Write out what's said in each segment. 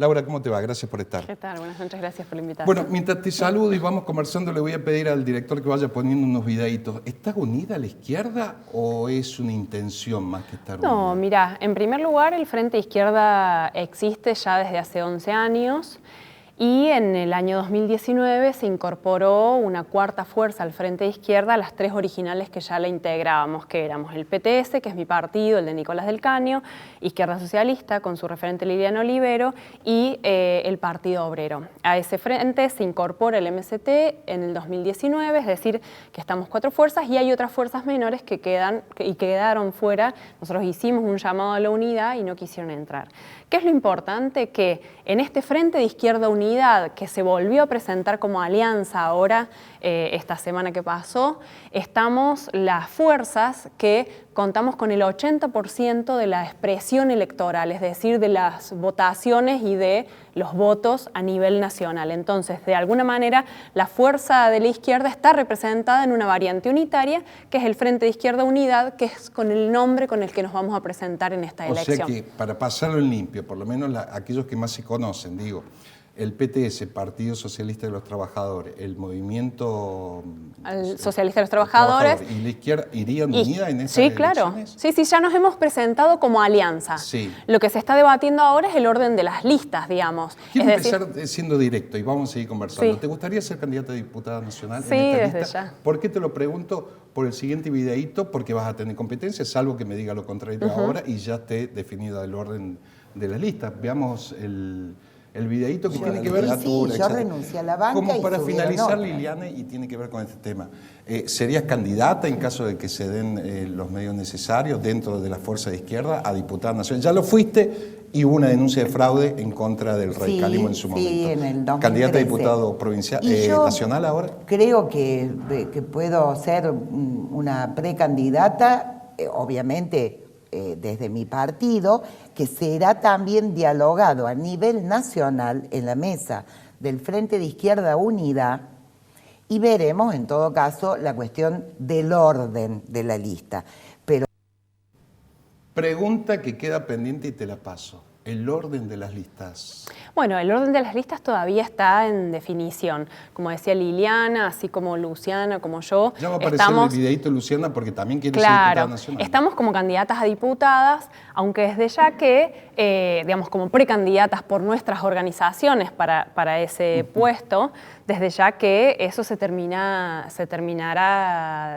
Laura, ¿cómo te va? Gracias por estar. ¿Qué tal? Buenas noches, gracias por la invitación. Bueno, mientras te saludo y vamos conversando, le voy a pedir al director que vaya poniendo unos videitos. ¿Está unida la izquierda o es una intención más que estar unida? No, mira, en primer lugar, el Frente Izquierda existe ya desde hace 11 años. Y en el año 2019 se incorporó una cuarta fuerza al Frente de Izquierda, las tres originales que ya la integrábamos, que éramos el PTS, que es mi partido, el de Nicolás del Caño, Izquierda Socialista, con su referente Liliana Olivero, y el Partido Obrero. A ese frente se incorpora el MST en el 2019, es decir, que estamos cuatro fuerzas y hay otras fuerzas menores que quedaron fuera. Nosotros hicimos un llamado a la unidad y no quisieron entrar. ¿Qué es lo importante? Que en este Frente de Izquierda Unidad, que se volvió a presentar como alianza ahora, esta semana que pasó, estamos las fuerzas que contamos con el 80% de la expresión electoral, es decir, de las votaciones y de los votos a nivel nacional. Entonces, de alguna manera, la fuerza de la izquierda está representada en una variante unitaria, que es el Frente de Izquierda Unidad, que es con el nombre con el que nos vamos a presentar en esta elección. O sea que, para pasarlo en limpio, por lo menos aquellos que más se conocen, digo, el PTS, Partido Socialista de los Trabajadores, el Movimiento Socialista de los Trabajadores. ¿Y la izquierda irían unida en esas Sí, claro. elecciones? Sí, ya nos hemos presentado como alianza. Sí. Lo que se está debatiendo ahora es el orden de las listas, digamos. Quiero empezar siendo directo y vamos a seguir conversando. Sí. ¿Te gustaría ser candidata a diputada nacional Sí, en esta desde lista? ya. ¿Por qué te lo pregunto? Por el siguiente videíto, porque vas a tener competencia, salvo que me diga lo contrario ahora y ya esté definida el orden de las listas. Veamos el videíto que tiene que ver... Sí, yo renuncié a la banca. Como para finalizar, otra. Liliana, y tiene que ver con este tema. ¿Serías candidata en caso de que se den los medios necesarios dentro de la fuerza de izquierda a diputada nacional? Ya lo fuiste y hubo una denuncia de fraude en contra del radicalismo en su momento. Sí, en el 2013. ¿Candidata a diputado provincial, nacional ahora? Creo que puedo ser una precandidata, obviamente desde mi partido, que será también dialogado a nivel nacional en la mesa del Frente de Izquierda Unida y veremos en todo caso la cuestión del orden de la lista. Pero Pregunta que queda pendiente y te la paso. El orden de las listas. Bueno, el orden de las listas todavía está en definición. Como decía Liliana, así como Luciana, como yo. Ya va a aparecer el videíto, Luciana, porque también quiere ser diputada nacional. Estamos como candidatas a diputadas, aunque desde ya que, digamos, como precandidatas por nuestras organizaciones para ese puesto, desde ya que eso se terminará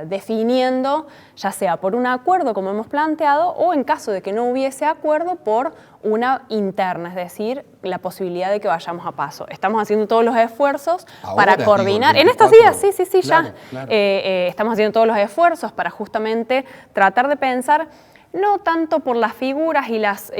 definiendo, ya sea por un acuerdo, como hemos planteado, o en caso de que no hubiese acuerdo, por una interna, es decir, la posibilidad de que vayamos a paso. Estamos haciendo todos los esfuerzos para coordinar. En estos días, sí, claro, ya. Claro. Estamos haciendo todos los esfuerzos para justamente tratar de pensar no tanto por las figuras y las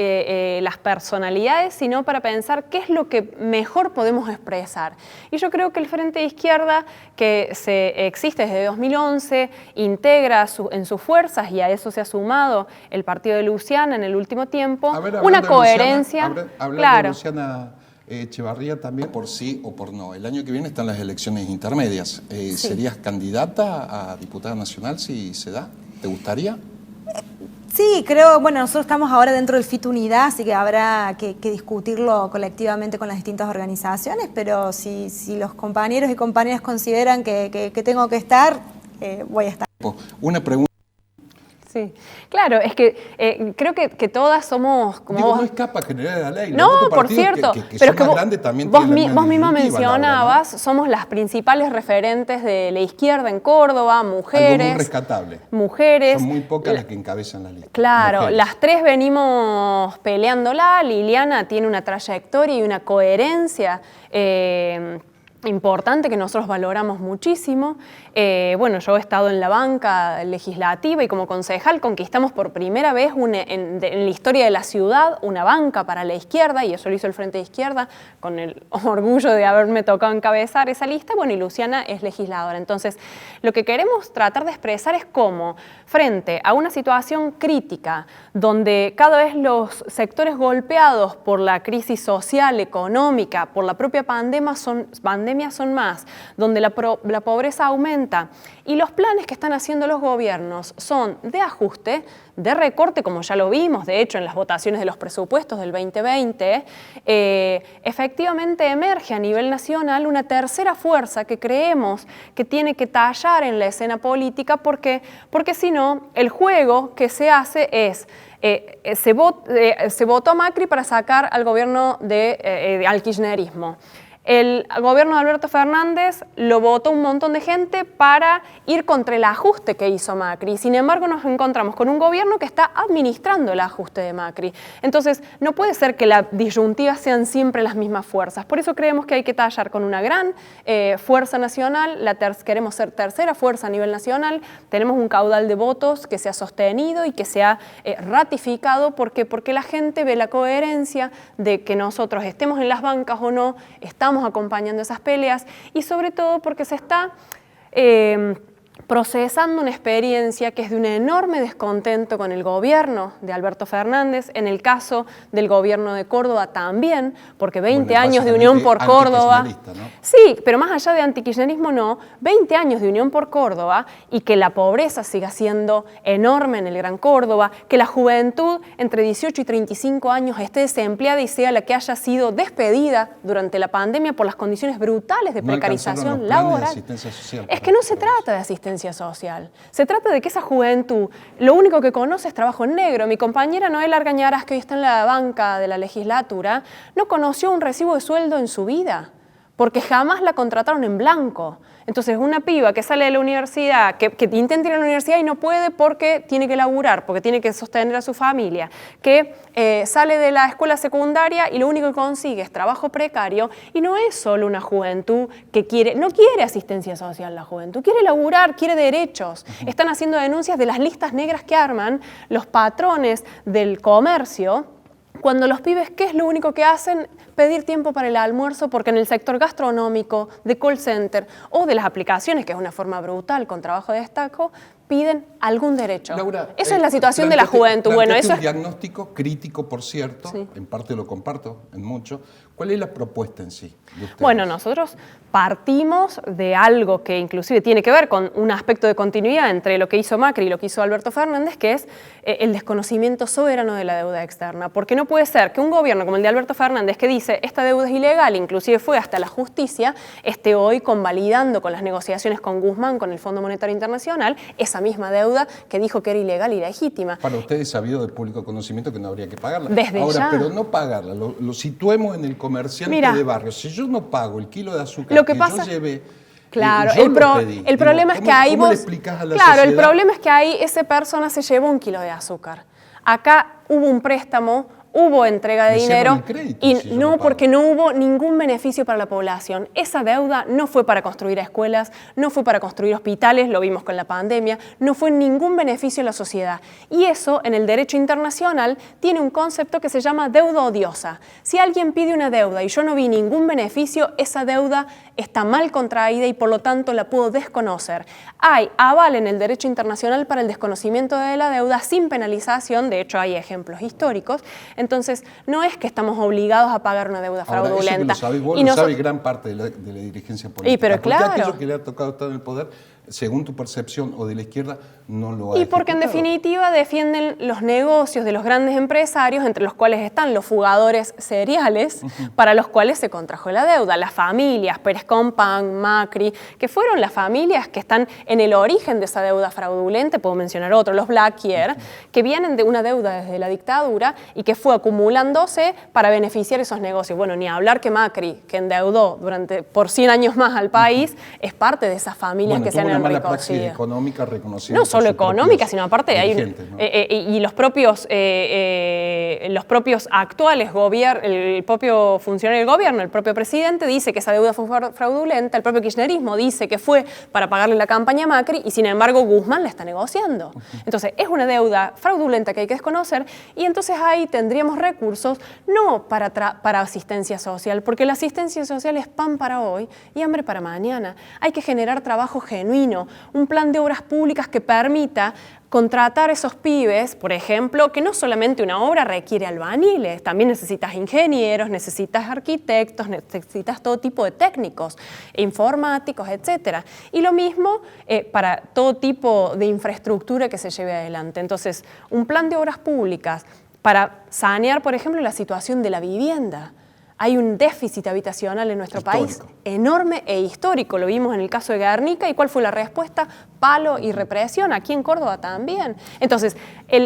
personalidades, sino para pensar qué es lo que mejor podemos expresar. Y yo creo que el Frente de Izquierda, que existe desde 2011, integra en sus fuerzas, y a eso se ha sumado el partido de Luciana en el último tiempo, una coherencia. Hablando de Luciana Echevarría también, por sí o por no. El año que viene están las elecciones intermedias. Sí. ¿Serías candidata a diputada nacional si se da? ¿Te gustaría? Sí, creo, bueno, nosotros estamos ahora dentro del FIT Unidad, así que habrá que discutirlo colectivamente con las distintas organizaciones, pero si los compañeros y compañeras consideran que tengo que estar, voy a estar. Una pregunta. Sí, claro, es que creo que todas somos como Digo, vos. no escapa generar la ley. No, por cierto, pero es que vos misma mencionabas, ¿no? Somos las principales referentes de la izquierda en Córdoba, mujeres. Algo muy rescatable. Mujeres. Son muy pocas las que encabezan la lista. Claro, mujeres. Las tres venimos peleándola. Liliana tiene una trayectoria y una coherencia importante que nosotros valoramos muchísimo. Bueno, yo he estado en la banca legislativa y como concejal conquistamos por primera vez en la historia de la ciudad una banca para la izquierda, y eso lo hizo el Frente de Izquierda con el orgullo de haberme tocado encabezar esa lista. Bueno, y Luciana es legisladora. Entonces, lo que queremos tratar de expresar es cómo, frente a una situación crítica, donde cada vez los sectores golpeados por la crisis social, económica, por la propia pandemia pandemia son más, donde la pobreza aumenta y los planes que están haciendo los gobiernos son de ajuste, de recorte, como ya lo vimos, de hecho, en las votaciones de los presupuestos del 2020, efectivamente emerge a nivel nacional una tercera fuerza que creemos que tiene que tallar en la escena política porque si no, el juego que se hace es se votó a Macri para sacar al gobierno al kirchnerismo. El gobierno de Alberto Fernández lo votó un montón de gente para ir contra el ajuste que hizo Macri. Sin embargo, nos encontramos con un gobierno que está administrando el ajuste de Macri. Entonces, no puede ser que la disyuntiva sean siempre las mismas fuerzas. Por eso creemos que hay que tallar con una gran fuerza nacional. Queremos ser tercera fuerza a nivel nacional. Tenemos un caudal de votos que se ha sostenido y que se ha ratificado. ¿Por qué? Porque la gente ve la coherencia de que nosotros estemos en las bancas o no, estamos acompañando esas peleas y sobre todo porque se está procesando una experiencia que es de un enorme descontento con el gobierno de Alberto Fernández, en el caso del gobierno de Córdoba también, porque 20 años de Unión por Córdoba, ¿no? Sí, pero más allá de antikirchnerismo no, 20 años de Unión por Córdoba y que la pobreza siga siendo enorme en el Gran Córdoba, que la juventud entre 18 y 35 años esté desempleada y sea la que haya sido despedida durante la pandemia por las condiciones brutales de precarización laboral. Es que no se trata de asistencia social. Se trata de que esa juventud lo único que conoce es trabajo en negro. Mi compañera Noela Argañarás, que hoy está en la banca de la legislatura, no conoció un recibo de sueldo en su vida, porque jamás la contrataron en blanco. Entonces, una piba que sale de la universidad, que intenta ir a la universidad y no puede porque tiene que laburar, porque tiene que sostener a su familia, que sale de la escuela secundaria y lo único que consigue es trabajo precario, y no es solo una juventud que no quiere asistencia social la juventud, quiere laburar, quiere derechos. Están haciendo denuncias de las listas negras que arman los patrones del comercio, cuando los pibes, ¿qué es lo único que hacen? Pedir tiempo para el almuerzo, porque en el sector gastronómico, de call center o de las aplicaciones, que es una forma brutal con trabajo de destaco, piden algún derecho. Laura, eso es la situación de la juventud. Bueno, eso es un diagnóstico crítico, por cierto, sí. En parte lo comparto, en mucho. ¿Cuál es la propuesta en sí de ustedes? Bueno, nosotros partimos de algo que inclusive tiene que ver con un aspecto de continuidad entre lo que hizo Macri y lo que hizo Alberto Fernández, que es el desconocimiento soberano de la deuda externa. Porque no puede ser que un gobierno como el de Alberto Fernández, que dice esta deuda es ilegal, inclusive fue hasta la justicia, esté hoy convalidando con las negociaciones con Guzmán, con el Fondo Monetario Internacional, esa misma deuda que dijo que era ilegal y legítima. Para ustedes es sabido de público conocimiento que no habría que pagarla. Desde ahora, ya. Pero no pagarla, lo situemos en el comerciante de barrio. Si yo no pago el kilo de azúcar lo que pasa, yo llevé, claro, el problema es que ahí ¿cómo vos, le explicás a la claro, sociedad? El problema es que ahí esa persona se llevó 1 kilo de azúcar. Acá hubo un préstamo, hubo entrega de dinero y no, porque no hubo ningún beneficio para la población. Esa deuda no fue para construir escuelas, no fue para construir hospitales, lo vimos con la pandemia, no fue ningún beneficio a la sociedad. Y eso, en el derecho internacional, tiene un concepto que se llama deuda odiosa. Si alguien pide una deuda y yo no vi ningún beneficio, esa deuda está mal contraída y por lo tanto la puedo desconocer. Hay aval en el derecho internacional para el desconocimiento de la deuda sin penalización, de hecho hay ejemplos históricos. Entonces, no es que estamos obligados a pagar una deuda fraudulenta. Ahora, eso que lo sabés vos, lo sabe gran parte de la dirigencia política. Pero claro. Porque aquello que le ha tocado estar en el poder, según tu percepción o de la izquierda, no lo ha Y porque en definitiva defienden los negocios de los grandes empresarios, entre los cuales están los fugadores seriales, para los cuales se contrajo la deuda. Las familias, Pérez Compán, Macri, que fueron las familias que están en el origen de esa deuda fraudulenta, puedo mencionar otro, los Blaquier, que vienen de una deuda desde la dictadura y que fue acumulándose para beneficiar esos negocios. Bueno, ni hablar que Macri, que endeudó por 100 años más al país, es parte de esas familias que se han enriquecido. Una mala praxis económica reconocida. No solo económica, sino aparte hay ¿no? Y los propios actuales el propio funcionario del gobierno, el propio presidente dice que esa deuda fue fraudulenta, el propio kirchnerismo dice que fue para pagarle la campaña a Macri y sin embargo Guzmán la está negociando. Entonces es una deuda fraudulenta que hay que desconocer y entonces ahí tendríamos recursos no para asistencia social, porque la asistencia social es pan para hoy y hambre para mañana. Hay que generar trabajo genuino camino, un plan de obras públicas que permita contratar a esos pibes, por ejemplo, que no solamente una obra requiere albañiles, también necesitas ingenieros, necesitas arquitectos, necesitas todo tipo de técnicos, informáticos, etc. Y lo mismo para todo tipo de infraestructura que se lleve adelante. Entonces, un plan de obras públicas para sanear, por ejemplo, la situación de la vivienda. Hay un déficit habitacional en nuestro país enorme e histórico. Lo vimos en el caso de Guernica. ¿Y cuál fue la respuesta? Palo y represión. Aquí en Córdoba también. Entonces,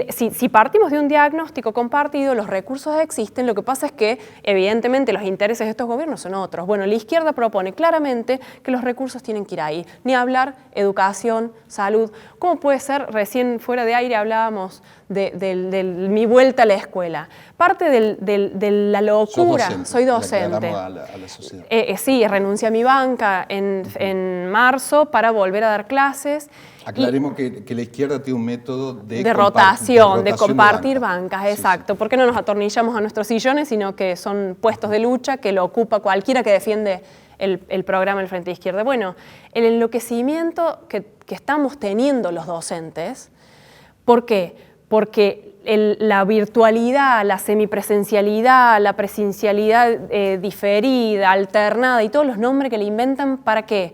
si partimos de un diagnóstico compartido, los recursos existen. Lo que pasa es que, evidentemente, los intereses de estos gobiernos son otros. Bueno, la izquierda propone claramente que los recursos tienen que ir ahí. Ni hablar educación, salud. ¿Cómo puede ser? Recién fuera de aire hablábamos de mi vuelta a la escuela. Parte de la locura. Soy docente. A la sociedad. Sí, renuncié a mi banca en marzo para volver a dar clases. Aclaremos que la izquierda tiene un método de rotación, de compartir bancas. bancas, exacto. Porque no nos atornillamos a nuestros sillones, sino que son puestos de lucha que lo ocupa cualquiera que defiende el programa del Frente Izquierda. Bueno, el enloquecimiento que estamos teniendo los docentes, ¿por qué? Porque la virtualidad, la semipresencialidad, la presencialidad diferida, alternada y todos los nombres que le inventan, ¿para qué?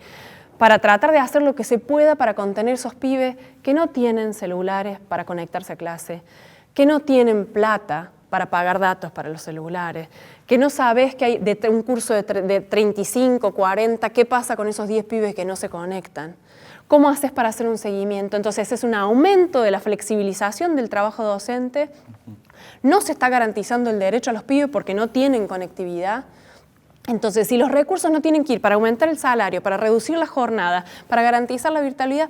Para tratar de hacer lo que se pueda para contener esos pibes que no tienen celulares para conectarse a clase, que no tienen plata para pagar datos para los celulares, que no sabes que hay de un curso de 35, 40, ¿qué pasa con esos 10 pibes que no se conectan? ¿Cómo haces para hacer un seguimiento? Entonces es un aumento de la flexibilización del trabajo docente. No se está garantizando el derecho a los pibes porque no tienen conectividad. Entonces, si los recursos no tienen que ir para aumentar el salario, para reducir la jornada, para garantizar la virtualidad,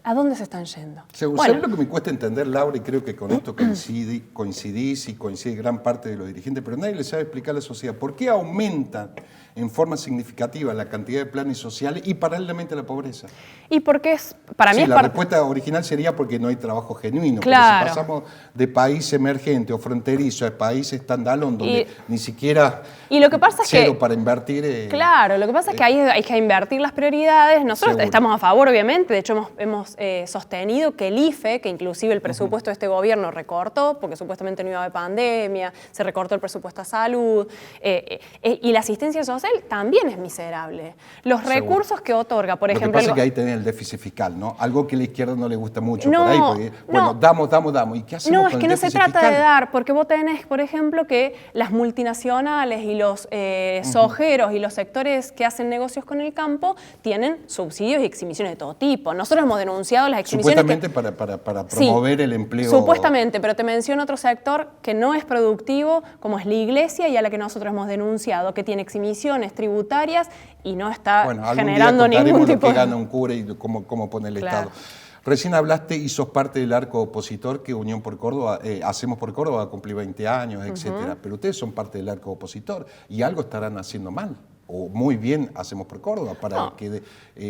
¿a dónde se están yendo? ¿Sabes lo que me cuesta entender, Laura? Y creo que con esto coincidís y coincide gran parte de los dirigentes, pero nadie le sabe explicar a la sociedad por qué aumenta en forma significativa la cantidad de planes sociales y paralelamente la pobreza. Y porque para mí la respuesta original sería porque no hay trabajo genuino. Claro. Pero si pasamos de país emergente o fronterizo a país standalone, donde ni siquiera y lo que pasa es cero que, para invertir. Claro, lo que pasa es que hay que invertir las prioridades. Nosotros Seguro. estamos a favor, obviamente. De hecho, hemos sostenido que el IFE, que inclusive el presupuesto de este gobierno recortó, porque supuestamente no iba a haber pandemia, se recortó el presupuesto a salud, y la asistencia social también es miserable. Los recursos que otorga, por ejemplo... Lo que pasa es que ahí tenés el déficit fiscal, ¿no? Algo que a la izquierda no le gusta mucho No, por ahí, porque, bueno, damos. ¿Y qué hacemos No, con es que el no se déficit trata fiscal? de dar, porque vos tenés, por ejemplo, que las multinacionales y los sojeros y los sectores que hacen negocios con el campo tienen subsidios y exhibiciones de todo tipo. Nosotros hemos denunciado las exhibiciones... Supuestamente para promover el empleo... Supuestamente, pero te menciono otro sector que no es productivo, como es la iglesia, y a la que nosotros hemos denunciado, que tiene exhibiciones tributarias y no está generando ningún tipo de... gana un cura y cómo pone el Estado. Recién hablaste y sos parte del arco opositor que Unión por Córdoba, Hacemos por Córdoba, va a cumplir 20 años, etcétera. Pero ustedes son parte del arco opositor y algo estarán haciendo mal. O muy bien Hacemos por Córdoba para que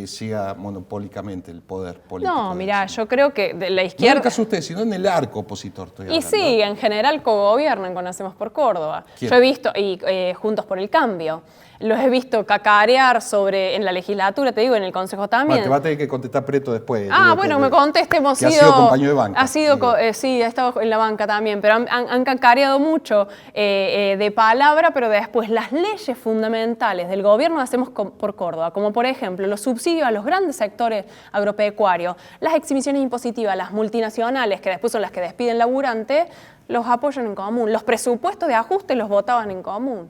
siga monopólicamente el poder político. No, mira, yo creo que de la izquierda... No en el caso de ustedes, sino en el arco opositor. Estoy hablando. Y sí, en general cogobiernan con Hacemos por Córdoba. ¿Quién? Yo he visto, Juntos por el Cambio, los he visto cacarear en la legislatura, te digo, en el Consejo también. Bueno, te va a tener que contestar Preto después. Me conteste, hemos sido... Ha sido compañero de banca. Sí, ha estado en la banca también, pero han cacareado mucho de palabra, pero después las leyes fundamentales del gobierno Hacemos por Córdoba, como por ejemplo los subsidios a los grandes sectores agropecuarios, las exhibiciones impositivas, las multinacionales, que después son las que despiden laburantes, los apoyan en común. Los presupuestos de ajuste los votaban en común.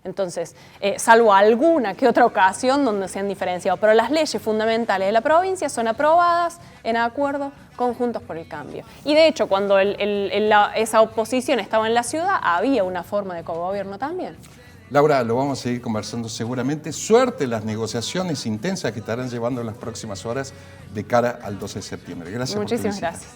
Entonces, salvo alguna que otra ocasión donde se han diferenciado, pero las leyes fundamentales de la provincia son aprobadas en acuerdo con Juntos por el Cambio. Y de hecho, cuando esa oposición estaba en la ciudad, había una forma de cogobierno también. Laura, lo vamos a seguir conversando seguramente. Suerte en las negociaciones intensas que estarán llevando en las próximas horas de cara al 12 de septiembre. Gracias. Muchísimas gracias.